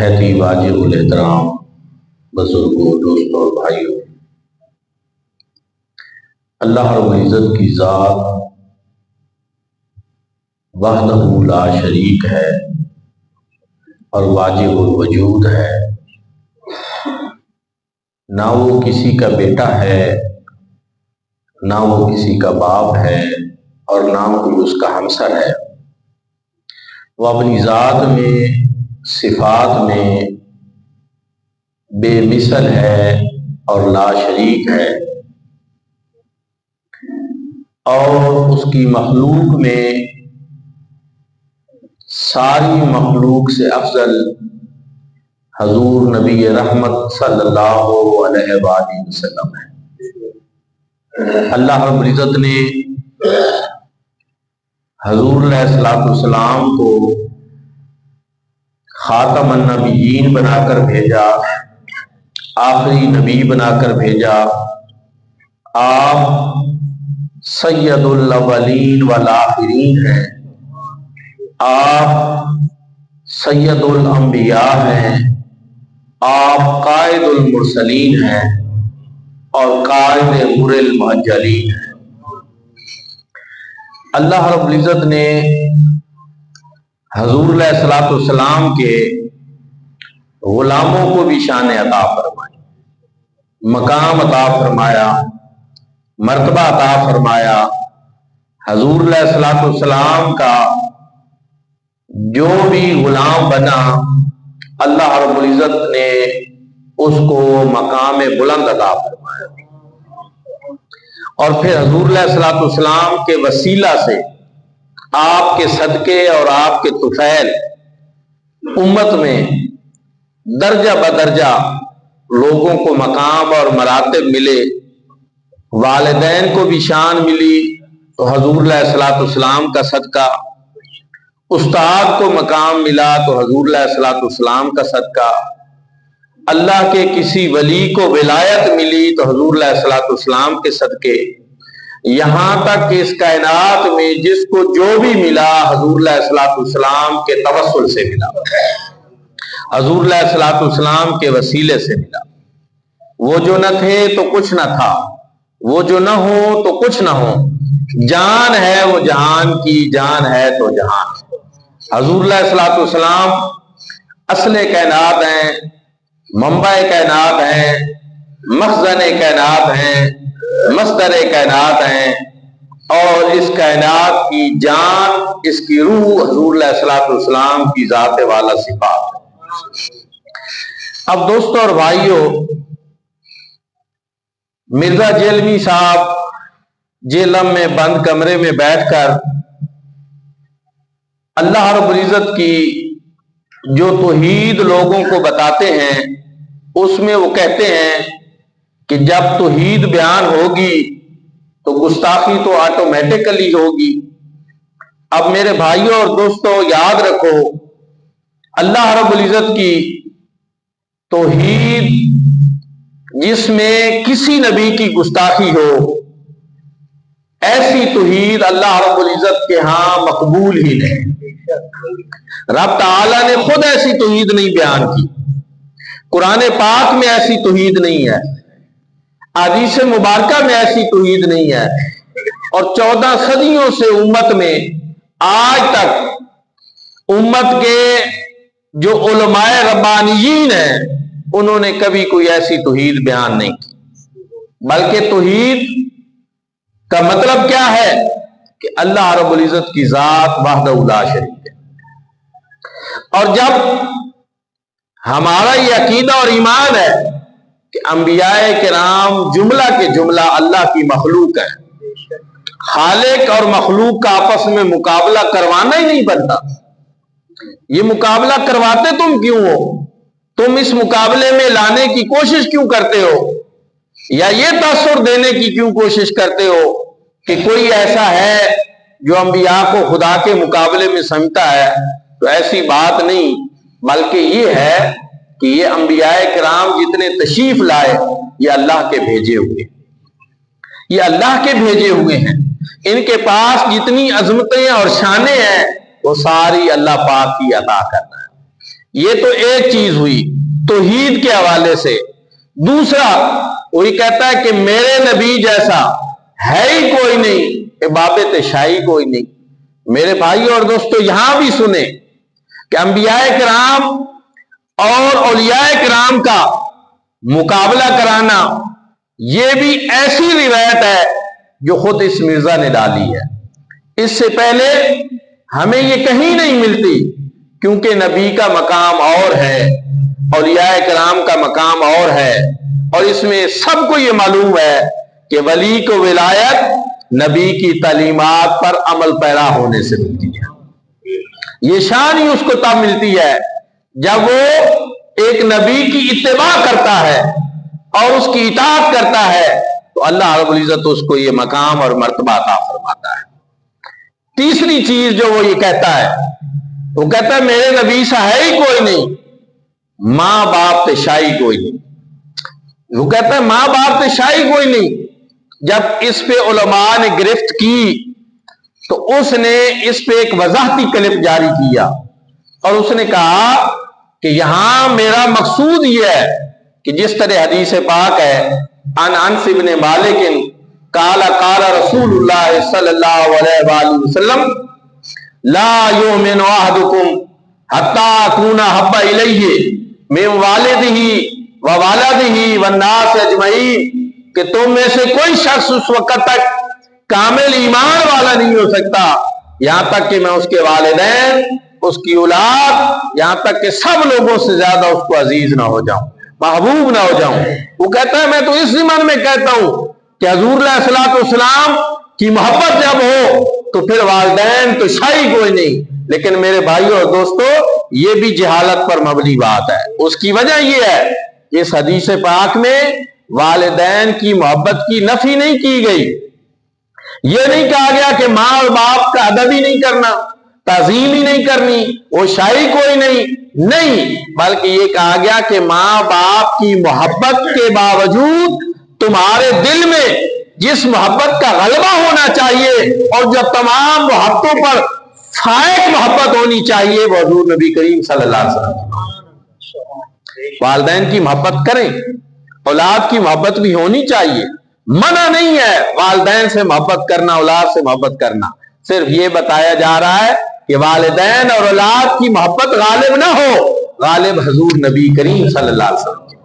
نہایت ہی واجب الاحترام بزرگوں، دوستوں اور بھائیوں، اللہ رب العزت کی ذات وحدہ لا شریک ہے اور واجب الوجود ہے۔ نہ وہ کسی کا بیٹا ہے، نہ وہ کسی کا باپ ہے، اور نہ کوئی اس کا ہمسر ہے۔ وہ اپنی ذات میں، صفات میں بے مثل ہے اور لا شریک ہے، اور اس کی مخلوق میں ساری مخلوق سے افضل حضور نبی رحمت صلی اللہ علیہ وآلہ وسلم ہے۔ اللہ رب العزت نے حضور علیہ الصلوۃ والسلام کو خاتم النبیین بنا کر بھیجا، آخری نبی بنا کر بھیجا۔ آپ سید الاولین والآخرین ہیں، آپ سید الانبیاء ہیں، آپ قائد المرسلین ہیں اور قائد غر المحجلین ہیں۔ اللہ رب العزت نے حضور علیہ الصلوۃ والسلام کے غلاموں کو بھی شان عطا فرمائی، مقام عطا فرمایا، مرتبہ عطا فرمایا۔ حضور علیہ الصلوۃ والسلام کا جو بھی غلام بنا، اللہ رب العزت نے اس کو مقام بلند عطا فرمایا، اور پھر حضور علیہ الصلوۃ والسلام کے وسیلہ سے، آپ کے صدقے اور آپ کے طفیل امت میں درجہ بدرجہ لوگوں کو مقام اور مراتب ملے۔ والدین کو بھی شان ملی تو حضور علیہ الصلوۃ والسلام کا صدقہ، استاد کو مقام ملا تو حضور علیہ الصلوۃ والسلام کا صدقہ، اللہ کے کسی ولی کو ولایت ملی تو حضور علیہ الصلوۃ والسلام کے صدقے، یہاں تک کہ اس کائنات میں جس کو جو بھی ملا حضور علیہ الصلوۃ والسلام کے توسل سے ملا، حضور علیہ الصلوۃ والسلام کے وسیلے سے ملا۔ وہ جو نہ تھے تو کچھ نہ تھا، وہ جو نہ ہو تو کچھ نہ ہو، جان ہے وہ جہان کی، جان ہے تو جہان۔ حضور علیہ الصلوۃ والسلام اصل کائنات ہیں، منبع کائنات ہیں، مخزن کائنات ہیں، مصدر کائنات ہیں، اور اس کائنات کی جان، اس کی روح حضور علیہ الصلوۃ والسلام کی ذات والا صفات ہے۔ اب دوستوں اور بھائیوں، مرزا جیلمی صاحب جیلم میں بند کمرے میں بیٹھ کر اللہ رب العزت کی جو توحید لوگوں کو بتاتے ہیں، اس میں وہ کہتے ہیں کہ جب توحید بیان ہوگی تو گستاخی تو آٹومیٹکلی ہوگی۔ اب میرے بھائیوں اور دوستوں، یاد رکھو، اللہ رب العزت کی توحید جس میں کسی نبی کی گستاخی ہو، ایسی توحید اللہ رب العزت کے ہاں مقبول ہی نہیں۔ رب تعالیٰ نے خود ایسی توحید نہیں بیان کی، قرآن پاک میں ایسی توحید نہیں ہے، احادیث مبارکہ میں ایسی توحید نہیں ہے، اور 14 صدیوں سے امت میں آج تک امت کے جو علماء ربانیین ہیں، انہوں نے کبھی کوئی ایسی توحید بیان نہیں کی۔ بلکہ توحید کا مطلب کیا ہے کہ اللہ رب العزت کی ذات وحدہ لا شریک ہے۔ اور جب ہمارا یہ عقیدہ اور ایمان ہے کہ انبیاء کرام جملہ کے جملہ اللہ کی مخلوق ہے، خالق اور مخلوق کا آپس میں مقابلہ کروانا ہی نہیں بنتا۔ یہ مقابلہ کرواتے تم کیوں ہو؟ تم اس مقابلے میں لانے کی کوشش کیوں کرتے ہو؟ یا یہ تاثر دینے کی کیوں کوشش کرتے ہو کہ کوئی ایسا ہے جو انبیاء کو خدا کے مقابلے میں سمجھتا ہے؟ تو ایسی بات نہیں، بلکہ یہ ہے کہ یہ انبیاء کرام جتنے تشریف لائے، یہ اللہ کے بھیجے ہوئے، یہ اللہ کے بھیجے ہوئے ہیں۔ ان کے پاس جتنی عظمتیں اور شانیں ہیں، وہ ساری اللہ پاک کی عطا کرنا ہے۔ یہ تو ایک چیز ہوئی توحید کے حوالے سے. دوسرا وہی کہتا ہے کہ میرے نبی جیسا ہے ہی کوئی نہیں، بابت شاہی کوئی نہیں. میرے بھائی اور دوستو یہاں بھی سنیں کہ انبیاء کرام اور اولیاء کرام کا مقابلہ کرانا یہ بھی ایسی روایت ہے جو خود اس مرزا نے ڈالی ہے. اس سے پہلے ہمیں یہ کہیں نہیں ملتی، کیونکہ نبی کا مقام اور ہے، اولیاء کرام کا مقام اور ہے، اور اس میں سب کو یہ معلوم ہے کہ ولی کو ولایت نبی کی تعلیمات پر عمل پیرا ہونے سے ملتی ہے. یہ شان ہی اس کو تب ملتی ہے جب وہ ایک نبی کی اتباع کرتا ہے اور اس کی اطاعت کرتا ہے، تو اللہ رب العزت اس کو یہ مقام اور مرتبہ عطا فرماتا ہے. تیسری چیز جو وہ یہ کہتا ہے، وہ کہتا ہے میرے نبی سا ہے ہی کوئی نہیں، ماں باپ تے شاہی کوئی نہیں. وہ کہتا ہے ماں باپ تے شاہی کوئی نہیں. جب اس پہ علماء نے گرفت کی تو اس نے اس پہ ایک وضاحتی کلپ جاری کیا اور اس نے کہا کہ یہاں میرا مقصود یہ ہے کہ جس طرح حدیث پاک ہے عن انس بن مالک قال قال رسول اللہ صلی اللہ علیہ وآلہ وسلم لا یؤمن احدکم حتی اکون احب الیہ من والدہ ووالدہ والناس اجمعین، کہ تم میں سے کوئی شخص اس وقت تک کامل ایمان والا نہیں ہو سکتا یہاں تک کہ میں اس کے والدین، اس کی اولاد، یہاں تک کہ سب لوگوں سے زیادہ اس کو عزیز نہ ہو جاؤں، محبوب نہ ہو جاؤں. وہ کہتا ہے میں تو اس ضمن میں کہتا ہوں کہ حضور علیہ الصلوۃ والسلام کی محبت جب ہو تو پھر والدین تو شاہی کوئی نہیں. لیکن میرے بھائیوں اور دوستو یہ بھی جہالت پر مبنی بات ہے. اس کی وجہ یہ ہے اس حدیث پاک میں والدین کی محبت کی نفی نہیں کی گئی. یہ نہیں کہا گیا کہ ماں اور باپ کا ادب ہی نہیں کرنا، تعظیم ہی نہیں کرنی، وہ شاہی کوئی نہیں، بلکہ یہ کہا گیا کہ ماں باپ کی محبت کے باوجود تمہارے دل میں جس محبت کا غلبہ ہونا چاہیے اور جب تمام محبتوں پر فائق محبت ہونی چاہیے وہ حضور نبی کریم صلی اللہ علیہ وسلم. والدین کی محبت کریں، اولاد کی محبت بھی ہونی چاہیے، منع نہیں ہے والدین سے محبت کرنا، اولاد سے محبت کرنا. صرف یہ بتایا جا رہا ہے کہ والدین اور اولاد کی محبت غالب نہ ہو، غالب حضور نبی کریم صلی اللہ علیہ وسلم کی،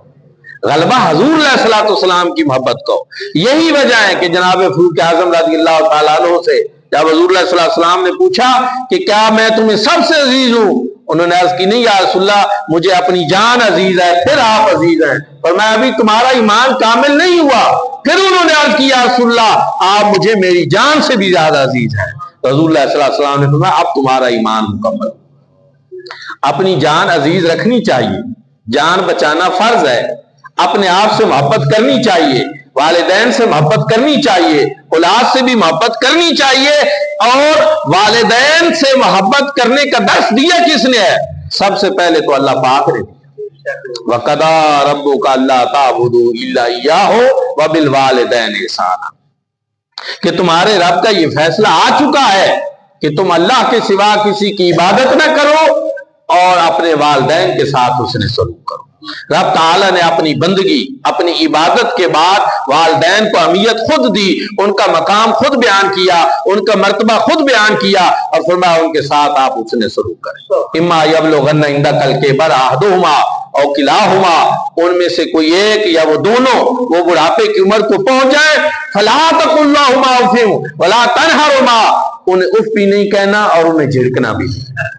غلبہ حضور علیہ الصلوۃ والسلام کی محبت کو. یہی وجہ ہے کہ جناب فاروق اعظم رضی اللہ تعالیٰ عنہ سے جب حضور علیہ السلام نے پوچھا کہ کیا میں تمہیں سب سے عزیز ہوں، انہوں نے عرض کی نہیں یا رسول اللہ مجھے اپنی جان عزیز ہے، پھر آپ عزیز ہیں، اور میں ابھی تمہارا ایمان کامل نہیں ہوا. پھر انہوں نے عرض کی یا رسول اللہ آپ مجھے میری جان سے بھی زیادہ عزیز ہیں. رسول اللہ صلی اللہ علیہ وسلم نے فرمایا اب تمہارا ایمان مکمل. اپنی جان عزیز رکھنی چاہیے، جان بچانا فرض ہے، اپنے آپ سے محبت کرنی چاہیے، والدین سے محبت کرنی چاہیے، اولاد سے بھی محبت کرنی چاہیے. اور والدین سے محبت کرنے کا درس دیا کس نے ہے؟ سب سے پہلے تو اللہ پاک نے دیا. وَقَضَىٰ رَبُّكَ أَلَّا تَعْبُدُوا إِلَّا إِيَّاهُ وَبِالْوَالِدَيْنِ إِحْسَانًا، کہ تمہارے رب کا یہ فیصلہ آ چکا ہے کہ تم اللہ کے سوا کسی کی عبادت نہ کرو اور اپنے والدین کے ساتھ اس نے سلوک کرو. رب تعالیٰ نے اپنی بندگی، اپنی عبادت کے بعد والدین کو اہمیت خود دی، ان کا مقام خود بیان کیا، ان کا مرتبہ خود بیان کیا اور فرمایا ان کے ساتھ آپ اس نے سلوک کریں. اما یبلغن عندک الکبر احدہما او کلاہما، ان میں سے کوئی ایک یا وہ دونوں وہ بڑھاپے کی عمر کو پہنچ جائے، فلا تقل لہما اف ولا تنہرہما، انہیں اف بھی نہیں کہنا اور انہیں جھڑکنا بھی نہیں.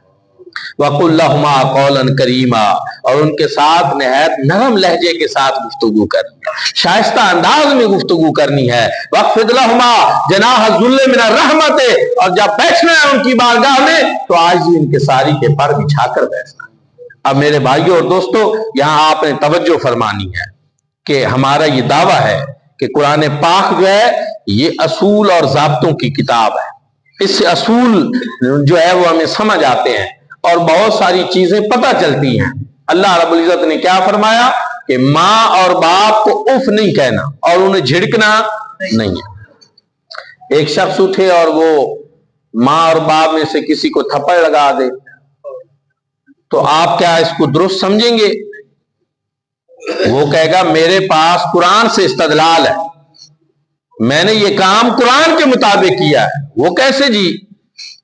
وَقُلْ لَهُمَا قَوْلًا كَرِيمًا، اور ان کے ساتھ نہایت نرم لہجے کے ساتھ گفتگو کرنی ہے، شائستہ انداز میں گفتگو کرنی ہے. وَاخْفِضْ لَهُمَا جَنَاحَ الذُّلِّ مِنَ الرَّحْمَةِ، اور جب بیٹھنا ہے ان کی بارگاہ میں تو آج ان کے ساری کے پر بچھا کر بیٹھنا. اب میرے بھائیوں اور دوستو یہاں آپ نے توجہ فرمانی ہے کہ ہمارا یہ دعویٰ ہے کہ قرآن پاک جو ہے یہ اصول اور ضابطوں کی کتاب ہے. اس سے اصول جو ہے وہ ہمیں سمجھ آتے ہیں اور بہت ساری چیزیں پتہ چلتی ہیں. اللہ رب العزت نے کیا فرمایا کہ ماں اور باپ کو اف نہیں کہنا اور انہیں جھڑکنا نہیں ہے. ایک شخص اٹھے اور وہ ماں اور باپ میں سے کسی کو تھپڑ لگا دے تو آپ کیا اس کو درست سمجھیں گے؟ وہ کہے گا میرے پاس قرآن سے استدلال ہے، میں نے یہ کام قرآن کے مطابق کیا ہے۔ وہ کیسے جی؟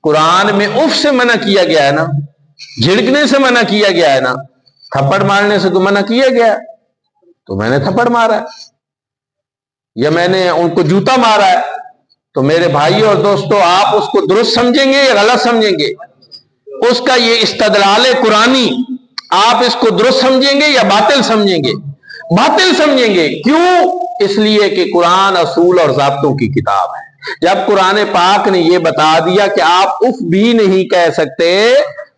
قرآن میں اف سے منع کیا گیا ہے نا، جھڑکنے سے منع کیا گیا ہے نا، تھپڑ مارنے سے تو منع کیا گیا ہے، تو میں نے تھپڑ مارا ہے، یا میں نے ان کو جوتا مارا ہے۔ تو میرے بھائی اور دوستو، آپ اس کو درست سمجھیں گے یا غلط سمجھیں گے؟ اس کا یہ استدلال قرآنی آپ اس کو درست سمجھیں گے یا باطل سمجھیں گے؟ باطل سمجھیں گے۔ کیوں؟ اس لیے کہ قرآن اصول اور ضابطوں کی کتاب ہے۔ جب قرآن پاک نے یہ بتا دیا کہ آپ اف بھی نہیں کہہ سکتے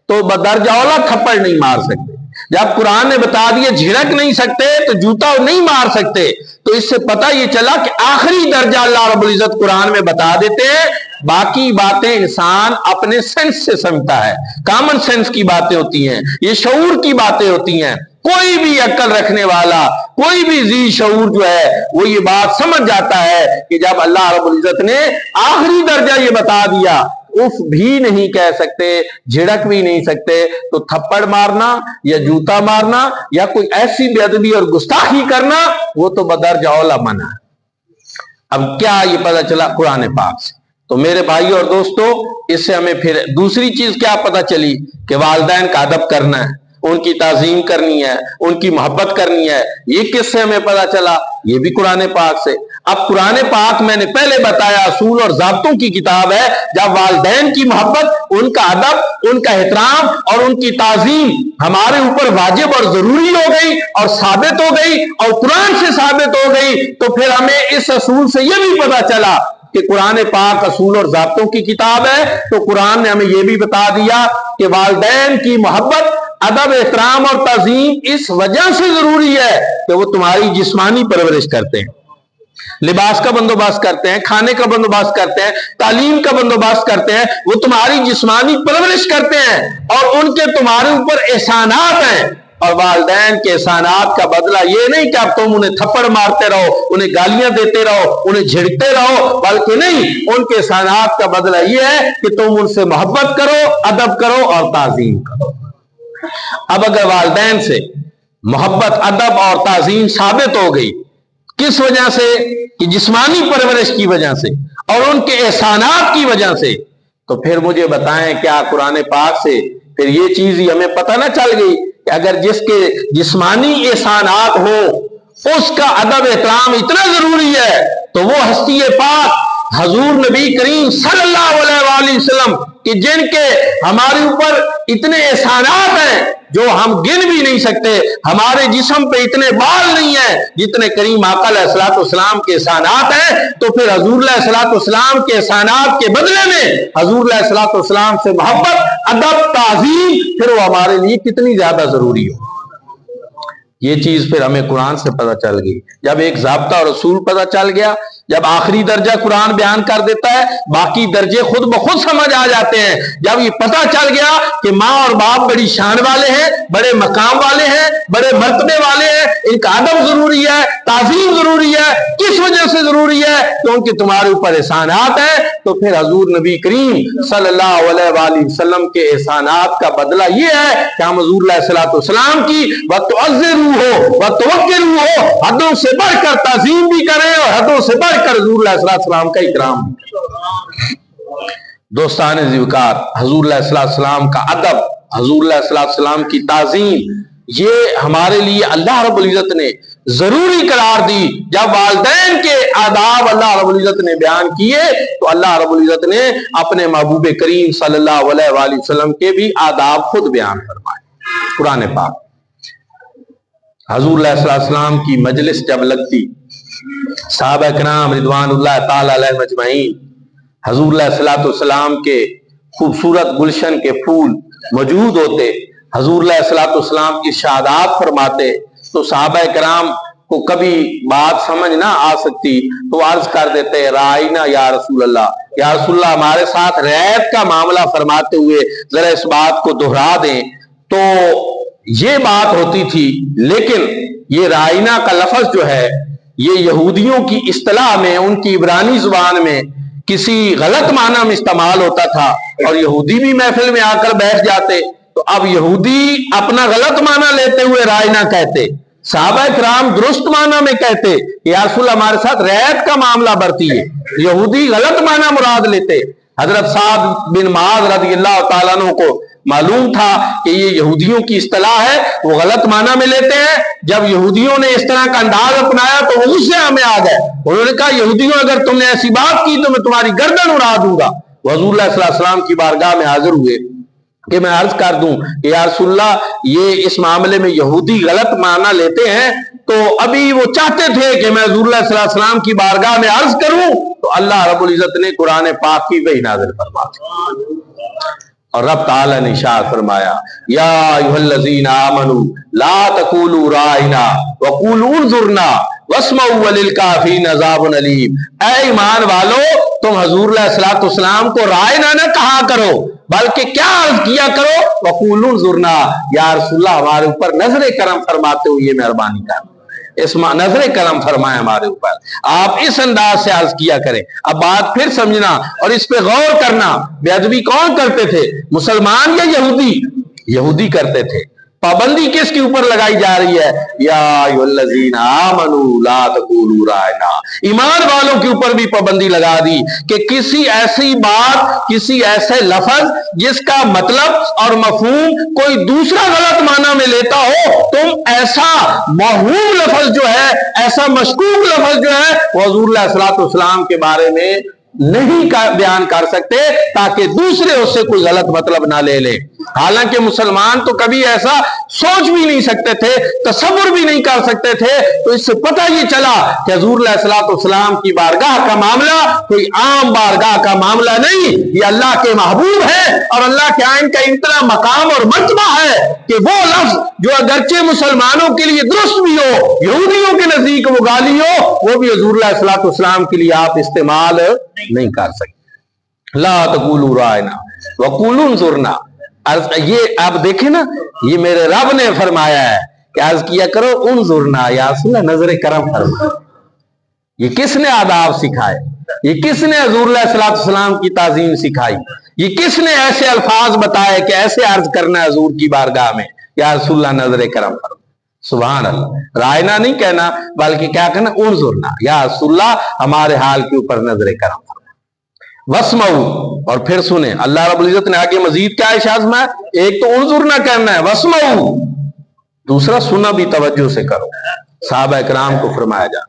تو بدرجہ اولا تھپڑ نہیں مار سکتے۔ جب قرآن نے بتا دیا جھڑک نہیں سکتے تو جوتا نہیں مار سکتے، تو اس سے پتہ یہ چلا کہ آخری درجہ اللہ رب العزت قرآن میں بتا دیتے ہیں، باقی باتیں انسان اپنے سینس سے سمجھتا ہے، کامن سینس کی باتیں ہوتی ہیں، یہ شعور کی باتیں ہوتی ہیں۔ کوئی بھی عقل رکھنے والا، کوئی بھی ذی شعور جو ہے وہ یہ بات سمجھ جاتا ہے کہ جب اللہ رب العزت نے آخری درجہ یہ بتا دیا اف بھی نہیں کہہ سکتے، جھڑک بھی نہیں سکتے، تو تھپڑ مارنا یا جوتا مارنا یا کوئی ایسی بے ادبی اور گستاخی کرنا وہ تو بدرجہ اولا منع ہے۔ اب کیا یہ پتہ چلا قرآن پاک سے؟ تو میرے بھائی اور دوستو، اس سے ہمیں پھر دوسری چیز کیا پتہ چلی کہ والدین کا ادب کرنا ہے، ان کی تعظیم کرنی ہے، ان کی محبت کرنی ہے۔ یہ کس سے ہمیں پتہ چلا؟ یہ بھی قرآن پاک سے۔ اب قرآن پاک میں نے پہلے بتایا اصول اور ضابطوں کی کتاب ہے۔ جب والدین کی محبت، ان کا ادب، ان کا احترام اور ان کی تعظیم ہمارے اوپر واجب اور ضروری ہو گئی اور ثابت ہو گئی اور قرآن سے ثابت ہو گئی، تو پھر ہمیں اس اصول سے یہ بھی پتہ چلا کہ قرآن پاک اصول اور ضابطوں کی کتاب ہے۔ تو قرآن نے ہمیں یہ بھی بتا دیا کہ والدین کی محبت، ادب، احترام اور تعظیم اس وجہ سے ضروری ہے کہ وہ تمہاری جسمانی پرورش کرتے ہیں، لباس کا بندوبست کرتے ہیں، کھانے کا بندوبست کرتے ہیں، تعلیم کا بندوبست کرتے ہیں، وہ تمہاری جسمانی پرورش کرتے ہیں اور ان کے تمہارے اوپر احسانات ہیں۔ اور والدین کے احسانات کا بدلہ یہ نہیں کہ اب تم انہیں تھپڑ مارتے رہو، انہیں گالیاں دیتے رہو، انہیں جھڑکتے رہو، بلکہ نہیں، ان کے احسانات کا بدلہ یہ ہے کہ تم ان سے محبت کرو، ادب کرو اور تعظیم کرو۔ اب اگر والدین سے محبت، ادب اور تعظیم ثابت ہو گئی، کس وجہ سے؟ کہ جسمانی پرورش کی وجہ سے اور ان کے احسانات کی وجہ سے، تو پھر مجھے بتائیں کیا قرآن پاک سے پھر یہ چیز ہی ہمیں پتہ نہ چل گئی کہ اگر جس کے جسمانی احسانات ہو اس کا ادب احترام اتنا ضروری ہے، تو وہ ہستی پاک حضور نبی کریم صلی اللہ علیہ وآلہ وسلم کہ جن کے ہمارے اوپر اتنے احسانات ہیں جو ہم گن بھی نہیں سکتے، ہمارے جسم پہ اتنے بال نہیں ہیں جتنے کریم آقا علیہ الصلوۃ والسلام کے احسانات ہیں، تو پھر حضور علیہ الصلوۃ والسلام کے احسانات کے بدلے میں حضور علیہ الصلوۃ والسلام سے محبت، ادب، تعظیم پھر وہ ہمارے لیے کتنی زیادہ ضروری ہو۔ یہ چیز پھر ہمیں قرآن سے پتہ چل گئی۔ جب ایک ضابطہ اور اصول پتہ چل گیا، جب آخری درجہ قرآن بیان کر دیتا ہے، باقی درجے خود بخود سمجھ آ جاتے ہیں۔ جب یہ پتہ چل گیا کہ ماں اور باپ بڑی شان والے ہیں، بڑے مقام والے ہیں، بڑے مرتبے والے ہیں، ان کا ادب ضروری ہے، تعظیم ضروری ہے، کس وجہ سے ضروری ہے؟ کیونکہ تمہارے اوپر احسانات ہیں، تو پھر حضور نبی کریم صلی اللہ علیہ وآلہ وسلم کے احسانات کا بدلہ یہ ہے کہ ہم حضور علیہ الصلوۃ والسلام کی وَتُوَقِّرُوهُ حدوں سے بڑھ کر تعظیم بھی کریں اور حدوں سے بڑھ کر حضور علیہ السلام کا اکرام بھی کریں۔ دوستان ذوقار، حضور علیہ السلام کا ادب، حضور علیہ السلام کی تعظیم، یہ ہمارے لیے اللہ رب العزت نے ضروری قرار دی۔ جب والدین کے آداب اللہ رب العزت نے بیان کیے تو اللہ رب العزت نے اپنے محبوب کریم صلی اللہ علیہ وآلہ وسلم کے بھی آداب خود بیان فرمائے۔ قرآن پاک حضور علیہ السلام کی مجلس جب لگتی، صحابہ کرام رضوان اللہ تعالی علیہ مجمعین حضور علیہ السلام کے خوبصورت گلشن کے پھول موجود ہوتے، حضور علیہ السلام کی ارشادات فرماتے، تو صحابہ کرام کو کبھی بات سمجھ نہ آ سکتی تو عرض کر دیتے رائنا یا رسول اللہ، یا رسول اللہ ہمارے ساتھ رعایت کا معاملہ فرماتے ہوئے ذرا اس بات کو دہرا دیں۔ تو یہ بات ہوتی تھی، لیکن یہ رائنا کا لفظ جو ہے یہ یہودیوں کی اصطلاح میں، ان کی عبرانی زبان میں کسی غلط معنی میں استعمال ہوتا تھا، اور یہودی بھی محفل میں آ کر بیٹھ جاتے تو اب یہودی اپنا غلط معنی لیتے ہوئے رائے نہ کہتے، صحابہ کرام درست معنی میں کہتے کہ یا رسول اللہ ہمارے ساتھ رعایت کا معاملہ برتی ہے، یہودی غلط معنی مراد لیتے۔ حضرت سعد بن معاذ رضی اللہ تعالیٰ عنہ کو معلوم تھا کہ یہ یہودیوں کی اصطلاح ہے، وہ غلط معنی میں لیتے ہیں۔ جب یہودیوں نے اس طرح کا انداز اپنایا تو وہ غصے میں آ گئے، انہوں نے کہا یہودیوں اگر تم نے ایسی بات کی تو میں تمہاری گردن اڑا دوں گا۔ حضور اللہ صلی اللہ علیہ وسلم کی بارگاہ میں حاضر ہوئے کہ میں عرض کر دوں کہ یا رسول اللہ یہ اس معاملے میں یہودی غلط معنی لیتے ہیں، تو ابھی وہ چاہتے تھے کہ میں حضور اللہ صلی اللہ علیہ وسلم کی بارگاہ میں عرض کروں، تو اللہ رب العزت نے قرآن پاک کی وحی نازل فرما دی اور رب تعالی نے ارشاد فرمایا یا ایھا الذین آمنوا لا تقولوا رائنا وقولوا انظرنا واسمعوا وللکافرین عذاب علیم۔ اے ایمان والو، تم حضور علیہ الصلوۃ والسلام کو رائنا نہ کہا کرو، بلکہ کیا عرض کیا کرو، وقولوا انظرنا، یا رسول اللہ ہمارے اوپر نظر کرم فرماتے ہوئے مہربانی کر، اس نظر کرم فرمائے ہمارے اوپر، آپ اس انداز سے عرض کیا کریں۔ اب بات پھر سمجھنا اور اس پہ غور کرنا، بے ادبی کون کرتے تھے، مسلمان یا یہودی؟ یہودی کرتے تھے۔ پابندی کس کے اوپر لگائی جا رہی ہے؟ یا ایھا الذین آمنوا لا تقولوا رائنا، ایمان والوں کے اوپر بھی پابندی لگا دی کہ کسی ایسی بات، کسی ایسے لفظ جس کا مطلب اور مفہوم کوئی دوسرا غلط معنی میں لیتا ہو، تم ایسا موہوم لفظ جو ہے، ایسا مشکوک لفظ جو ہے وہ حضور علیہ الصلوۃ والسلام کے بارے میں نہیں بیان کر سکتے، تاکہ دوسرے اس سے کوئی غلط مطلب نہ لے لیں۔ حالانکہ مسلمان تو کبھی ایسا سوچ بھی نہیں سکتے تھے، تصور بھی نہیں کر سکتے تھے۔ تو اس سے پتہ یہ چلا کہ حضور علیہ الصلوۃ والسلام کی بارگاہ کا معاملہ کوئی عام بارگاہ کا معاملہ نہیں، یہ اللہ کے محبوب ہے اور اللہ کے آئین کا اتنا مقام اور مرتبہ ہے کہ وہ لفظ جو اگرچہ مسلمانوں کے لیے درست بھی ہو، یہودیوں کے نزدیک وہ گالی ہو، وہ بھی حضور علیہ الصلوۃ والسلام کے لیے آپ استعمال نہیں کر سکتے۔ لا تقولوا رائنا وقولوا انظرنا، یہ آپ دیکھیں نا، یہ میرے رب نے فرمایا ہے کہ عرض کیا کرو انظرنا، یا رسول اللہ نظر کرم فرما۔ یہ کس نے آداب سکھائے؟ یہ کس نے حضور علیہ الصلوۃ والسلام کی تعظیم سکھائی؟ یہ کس نے ایسے الفاظ بتائے کہ ایسے عرض کرنا ہے حضور کی بارگاہ میں، یا رسول اللہ نظر کرم فرما؟ سبحان اللہ، رائنا نہیں کہنا بلکہ کیا کہنا، انظرنا، یا رسول اللہ ہمارے حال کے اوپر نظر کرم فرما۔ واسمعوا، اور پھر سنیں، اللہ رب العزت نے آگے مزید کیا ارشاد میں، ایک تو انظرنا کرنا ہے، واسمعوا دوسرا سنا بھی توجہ سے کرو۔ صحابہ کرام کو فرمایا جا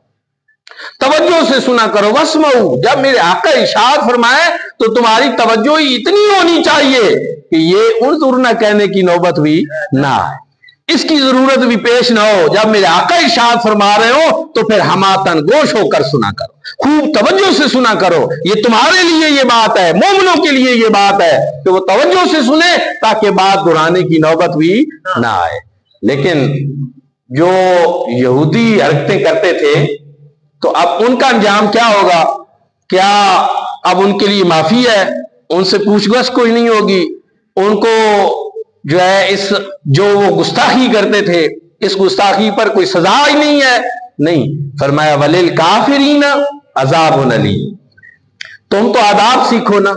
توجہ سے سنا کرو، واسمعوا، جب میرے آقا ارشاد فرمائے تو تمہاری توجہ ہی اتنی ہونی چاہیے کہ یہ انظرنا کہنے کی نوبت بھی نہ آئے، اس کی ضرورت بھی پیش نہ ہو۔ جب میرے آقا ارشاد فرما رہے ہو تو پھر ہماتن گوش ہو کر سنا کرو، خوب توجہ سے سنا کرو۔ یہ تمہارے لیے یہ بات ہے، مومنوں کے لیے یہ بات ہے کہ وہ توجہ سے سنے تاکہ بات دہرانے کی نوبت بھی نہ آئے۔ لیکن جو یہودی حرکتیں کرتے تھے تو اب ان کا انجام کیا ہوگا؟ کیا اب ان کے لیے معافی ہے؟ ان سے پوچھ گچھ کوئی نہیں ہوگی؟ ان کو جو ہے اس جو وہ گستاخی کرتے تھے اس گستاخی پر کوئی سزا ہی نہیں ہے؟ نہیں، فرمایا وللکافرین عذاب علیم۔ تم تو آداب سیکھو نا،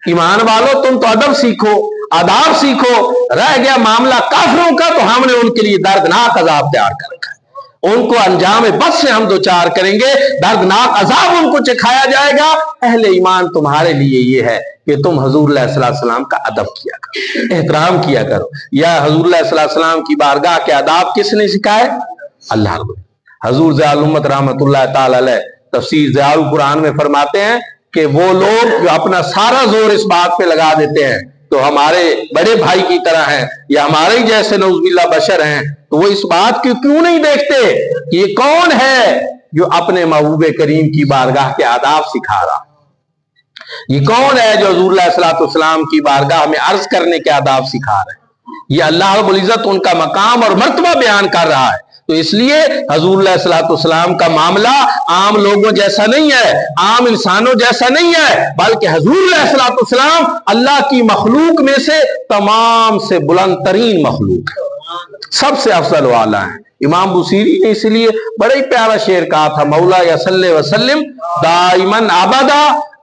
ایمان والو تم تو ادب سیکھو، آداب سیکھو۔ رہ گیا معاملہ کافروں کا تو ہم نے ان کے لیے دردناک عذاب تیار کر رکھا ہے، ان کو انجام بد سے ہم دوچار کریں گے، دردناک عذاب ان کو چکھایا جائے گا۔ اہل ایمان تمہارے لیے یہ ہے کہ تم حضور علیہ الصلوۃ والسلام کا ادب کیا کرو، احترام کیا کرو۔ یا حضور علیہ الصلوۃ والسلام کی بارگاہ کے آداب کس نے سکھائے؟ اللہ رب العزت۔ حضور ضیاء الامت رحمۃ اللہ تعالی علیہ تفسیر ضیاء القرآن میں فرماتے ہیں کہ وہ لوگ جو اپنا سارا زور اس بات پہ لگا دیتے ہیں تو ہمارے بڑے بھائی کی طرح ہیں یا ہمارے جیسے نعوذ باللہ بشر ہیں، تو وہ اس بات کی کیوں نہیں دیکھتے کہ یہ کون ہے جو اپنے محبوب کریم کی بارگاہ کے آداب سکھا رہا، یہ کون ہے جو حضور علیہ الصلوۃ والسلام کی بارگاہ میں عرض کرنے کے آداب سکھا رہے ہیں۔ یہ اللہ رب العزت ان کا مقام اور مرتبہ بیان کر رہا ہے۔ تو اس لیے حضور علیہ الصلوۃ والسلام کا معاملہ عام لوگوں جیسا نہیں ہے، عام انسانوں جیسا نہیں ہے، بلکہ حضور علیہ الصلوۃ والسلام اللہ کی مخلوق میں سے تمام سے بلند ترین مخلوق ہے، سب سے افضل والا ہے۔ امام بوصیری نے اس لیے بڑا ہی پیارا شعر کہا تھا، مولا یا صلی وسلم دائماً ابدا